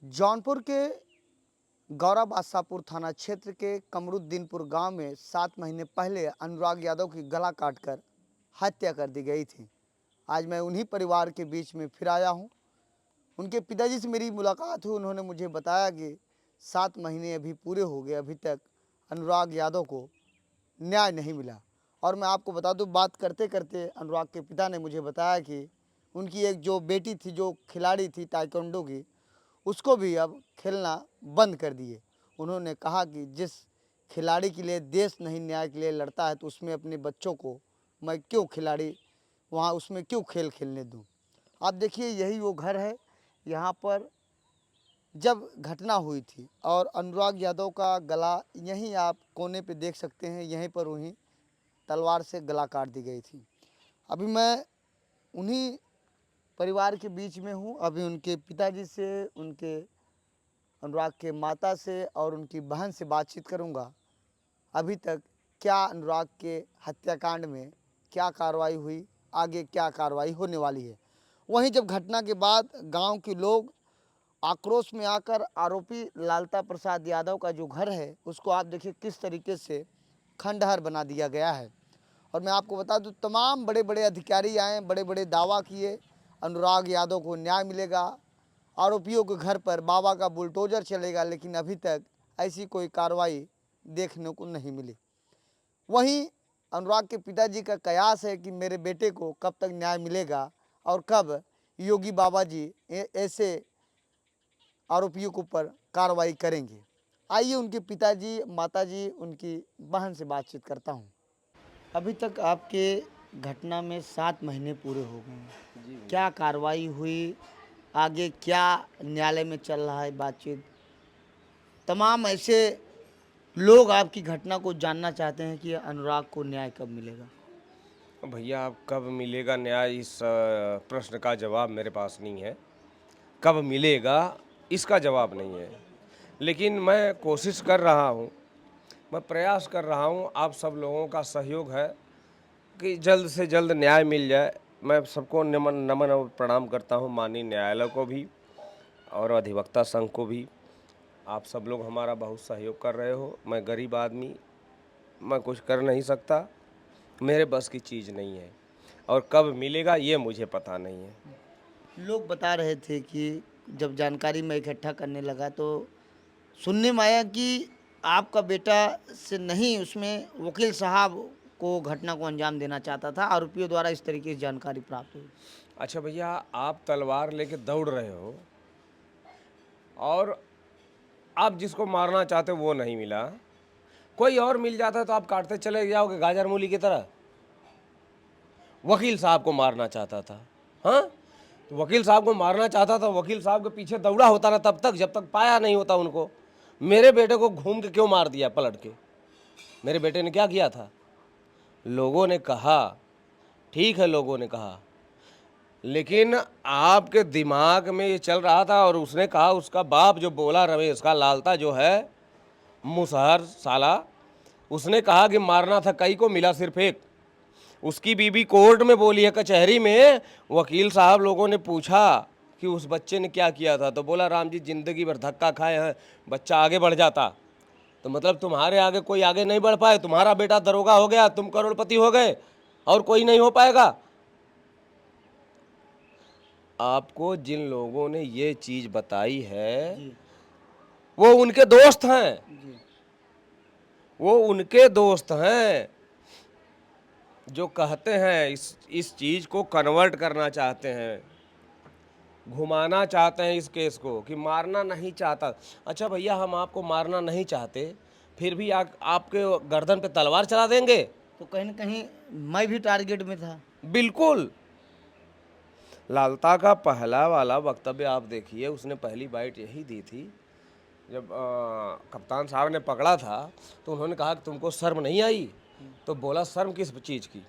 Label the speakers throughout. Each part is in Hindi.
Speaker 1: जौनपुर के गौरा बादशाहपुर थाना क्षेत्र के कमरुद्दीनपुर गांव में 7 महीने पहले अनुराग यादव की गला काटकर हत्या कर दी गई थी। आज मैं उन्हीं परिवार के बीच में फिर आया हूं। उनके पिताजी से मेरी मुलाकात हुई। उन्होंने मुझे बताया कि 7 महीने अभी पूरे हो गए, अभी तक अनुराग यादव को न्याय नहीं मिला। और मैं आपको बता दूं, बात करते करते अनुराग के पिता ने मुझे बताया कि उनकी एक जो बेटी थी, जो खिलाड़ी थी ताइक्वांडो की, उसको भी अब खेलना बंद कर दिए। उन्होंने कहा कि जिस खिलाड़ी के लिए देश नहीं न्याय के लिए लड़ता है, तो उसमें अपने बच्चों को मैं क्यों खिलाड़ी वहाँ उसमें क्यों खेल खेलने दूँ। आप देखिए, यही वो घर है। यहाँ पर जब घटना हुई थी और अनुराग यादव का गला यहीं आप कोने पे देख सकते हैं, यहीं पर उन्हीं तलवार से गला काट दी गई थी। अभी मैं उन्हीं परिवार के बीच में हूँ। अभी उनके पिताजी से, उनके अनुराग के माता से और उनकी बहन से बातचीत करूंगा। अभी तक क्या अनुराग के हत्याकांड में क्या कार्रवाई हुई, आगे क्या कार्रवाई होने वाली है। वहीं जब घटना के बाद गांव के लोग आक्रोश में आकर आरोपी लालता प्रसाद यादव का जो घर है, उसको आप देखिए किस तरीके से खंडहर बना दिया गया है। और मैं आपको बता दूं, तमाम बड़े बड़े अधिकारी आए, बड़े बड़े दावा किए अनुराग यादव को न्याय मिलेगा, आरोपियों के घर पर बाबा का बुलडोजर चलेगा, लेकिन अभी तक ऐसी कोई कार्रवाई देखने को नहीं मिली। वहीं अनुराग के पिताजी का कयास है कि मेरे बेटे को कब तक न्याय मिलेगा और कब योगी बाबा जी ऐसे आरोपियों के ऊपर कार्रवाई करेंगे। आइए उनके पिताजी, माताजी, उनकी बहन से बातचीत करता हूँ। अभी तक आपके घटना में 7 महीने पूरे हो गए हैं। क्या कार्रवाई हुई, आगे क्या न्यायालय में चल रहा है बातचीत। तमाम ऐसे लोग आपकी घटना को जानना चाहते हैं कि अनुराग को न्याय कब मिलेगा।
Speaker 2: भैया, अब कब मिलेगा न्याय, इस प्रश्न का जवाब मेरे पास नहीं है। कब मिलेगा इसका जवाब नहीं है, लेकिन मैं कोशिश कर रहा हूँ, मैं प्रयास कर रहा हूँ। आप सब लोगों का सहयोग है कि जल्द से जल्द न्याय मिल जाए। मैं सबको नमन नमन और प्रणाम करता हूँ, माननीय न्यायालय को भी और अधिवक्ता संघ को भी। आप सब लोग हमारा बहुत सहयोग कर रहे हो। मैं गरीब आदमी, मैं कुछ कर नहीं सकता, मेरे बस की चीज़ नहीं है, और कब मिलेगा ये मुझे पता नहीं है।
Speaker 1: लोग बता रहे थे कि जब जानकारी मैं इकट्ठा करने लगा तो सुनने में आया कि आपका बेटा से नहीं, उसमें वकील साहब को घटना को अंजाम देना चाहता था। आरोपियों द्वारा इस तरीके से जानकारी प्राप्त हुई।
Speaker 2: अच्छा भैया, आप तलवार लेके दौड़ रहे हो और आप जिसको मारना चाहते हो वो नहीं मिला, कोई और मिल जाता तो आप काटते चले जाओगे गाजर मूली की तरह। वकील साहब को मारना चाहता था, हाँ, तो वकील साहब को मारना चाहता था, वकील साहब के पीछे दौड़ा होता ना तब तक, जब तक पाया नहीं होता उनको। मेरे बेटे को घूम के क्यों मार दिया पलट के? मेरे बेटे ने क्या किया था? लोगों ने कहा, ठीक है, लोगों ने कहा, लेकिन आपके दिमाग में ये चल रहा था। और उसने कहा, उसका बाप जो बोला, रमेश का लालता जो है, मुसहर साला, उसने कहा कि मारना था कई को, मिला सिर्फ एक। उसकी बीबी कोर्ट में बोली है, कचहरी में। वकील साहब लोगों ने पूछा कि उस बच्चे ने क्या किया था, तो बोला, राम जी जिंदगी भर धक्का खाए हैं, बच्चा आगे बढ़ जाता। तो मतलब तुम्हारे आगे कोई आगे नहीं बढ़ पाए, तुम्हारा बेटा दरोगा हो गया, तुम करोड़पति हो गए, और कोई नहीं हो पाएगा। आपको जिन लोगों ने ये चीज बताई है
Speaker 1: जी
Speaker 2: वो उनके दोस्त हैं,
Speaker 1: जी।
Speaker 2: वो उनके दोस्त हैं जो कहते हैं, इस चीज को कन्वर्ट करना चाहते हैं, घुमाना चाहते हैं इस केस को, कि मारना नहीं चाहता। अच्छा भैया, हम आपको मारना नहीं चाहते, फिर भी आपके गर्दन पे तलवार चला देंगे?
Speaker 1: तो कहीं ना कहीं मैं भी टारगेट में था।
Speaker 2: बिल्कुल। लालता का पहला वाला वक्तव्य आप देखिए, उसने पहली बाइट यही दी थी जब कप्तान साहब ने पकड़ा था, तो उन्होंने कहा कि तुमको शर्म नहीं आई? तो बोला, शर्म किस चीज़ की?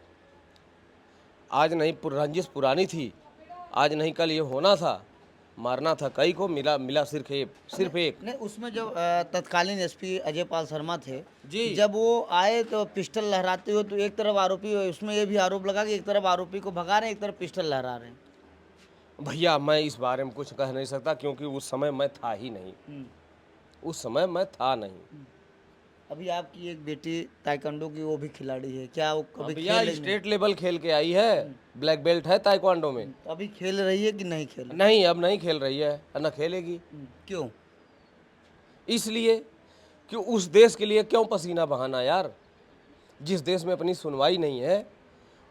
Speaker 2: आज नहीं रंजिश पुरानी थी, आज नहीं कल ये होना था, मारना था कई को, मिला मिला सिर्फ एक, सिर्फ एक।
Speaker 1: नहीं, उसमें जब तत्कालीन एसपी अजय पाल शर्मा थे,
Speaker 2: जी,
Speaker 1: जब वो आए तो पिस्टल लहराते हुए, तो एक तरफ आरोपी, उसमें ये भी आरोप लगा कि एक तरफ आरोपी को भगा रहे हैं, एक तरफ पिस्टल लहरा रहे हैं।
Speaker 2: भैया मैं इस बारे में कुछ कह नहीं सकता, क्योंकि उस समय मैं था ही नहीं। उस समय मैं था नहीं।
Speaker 1: अभी आपकी एक बेटी ताइक्वांडो की वो भी खिलाड़ी है, क्या वो कभी
Speaker 2: भैया
Speaker 1: खेल रही नहीं?
Speaker 2: स्टेट लेवल खेल के आई है, ब्लैक बेल्ट है ताइक्वांडो में।
Speaker 1: तो अभी खेल रही है कि नहीं खेल रही?
Speaker 2: नहीं, अब नहीं खेल रही है, न खेलेगी।
Speaker 1: क्यों?
Speaker 2: इसलिए कि उस देश के लिए क्यों पसीना बहाना यार। जिस देश में अपनी सुनवाई नहीं है,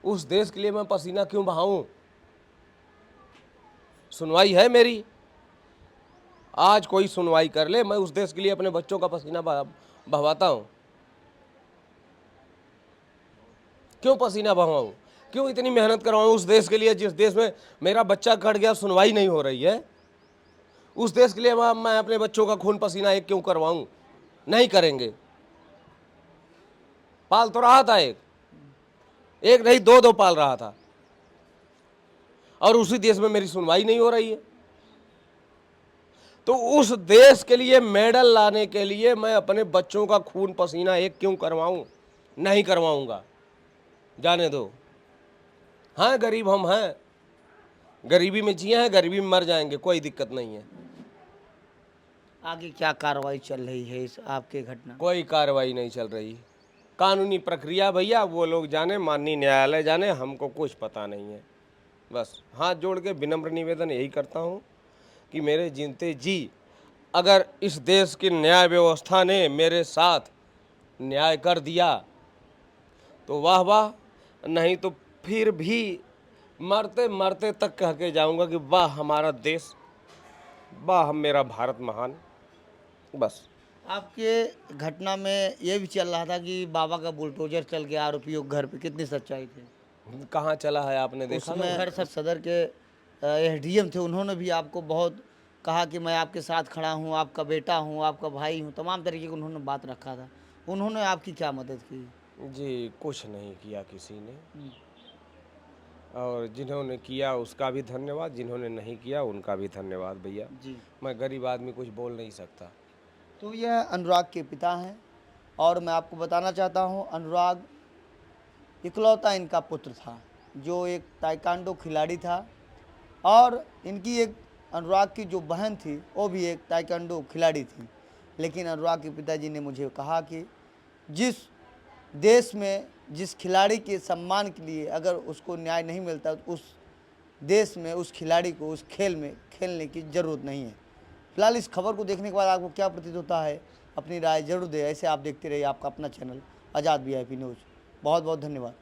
Speaker 2: उस देश के लिए मैं पसीना क्यों बहाऊं। सुनवाई है मेरी, आज कोई सुनवाई कर ले, मैं उस देश के लिए अपने बच्चों का पसीना बहवाता हूं। क्यों पसीना बहाऊं, क्यों इतनी मेहनत करवाऊं उस देश के लिए जिस देश में मेरा बच्चा कट गया, सुनवाई नहीं हो रही है। उस देश के लिए मैं अपने बच्चों का खून पसीना एक क्यों करवाऊं। नहीं करेंगे। पाल तो रहा था, एक नहीं दो दो पाल रहा था, और उसी देश में मेरी सुनवाई नहीं हो रही है। तो उस देश के लिए मेडल लाने के लिए मैं अपने बच्चों का खून पसीना एक क्यों करवाऊं। नहीं करवाऊंगा, जाने दो। हाँ गरीब हम हैं, गरीबी में जिए हैं, गरीबी में मर जाएंगे, कोई दिक्कत नहीं है।
Speaker 1: आगे क्या कार्रवाई चल रही है इस आपके घटना?
Speaker 2: कोई कार्रवाई नहीं चल रही, कानूनी प्रक्रिया भैया वो लोग जाने, माननीय न्यायालय जाने, हमको कुछ पता नहीं है। बस हाथ जोड़ के विनम्र निवेदन यही करता हूँ कि मेरे जीते जी अगर इस देश की न्याय व्यवस्था ने मेरे साथ न्याय कर दिया तो वाह वाह, नहीं तो फिर भी मरते मरते तक कह के जाऊंगा कि वाह हमारा देश, वाह मेरा भारत महान। बस।
Speaker 1: आपके घटना में ये भी चल रहा था कि बाबा का बुलडोजर चल गया आरोपियों के घर पे, कितनी सच्चाई थी?
Speaker 2: कहाँ चला है, आपने देखा
Speaker 1: उसमें
Speaker 2: ना?
Speaker 1: खैर सब सदर के एसडीएम थे, उन्होंने भी आपको बहुत कहा कि मैं आपके साथ खड़ा हूँ, आपका बेटा हूँ, आपका भाई हूँ, तमाम तरीके की उन्होंने बात रखा था। उन्होंने आपकी क्या मदद की?
Speaker 2: जी कुछ नहीं किया किसी ने, और जिन्होंने किया उसका भी धन्यवाद, जिन्होंने नहीं किया उनका भी धन्यवाद भैया।
Speaker 1: जी।
Speaker 2: मैं गरीब आदमी कुछ बोल नहीं सकता।
Speaker 1: तो यह अनुराग के पिता हैं, और मैं आपको बताना चाहता हूँ अनुराग इकलौता इनका पुत्र था जो एक ताइक्वांडो खिलाड़ी था, और इनकी एक अनुराग की जो बहन थी वो भी एक ताइक्वांडो खिलाड़ी थी। लेकिन अनुराग के पिताजी ने मुझे कहा कि जिस देश में जिस खिलाड़ी के सम्मान के लिए अगर उसको न्याय नहीं मिलता तो उस देश में उस खिलाड़ी को उस खेल में खेलने की ज़रूरत नहीं है। फिलहाल इस खबर को देखने के बाद आपको क्या प्रतीत होता है, अपनी राय जरूर दें। ऐसे आप देखते रहिए आपका अपना चैनल आज़ाद VIP न्यूज़। बहुत बहुत धन्यवाद।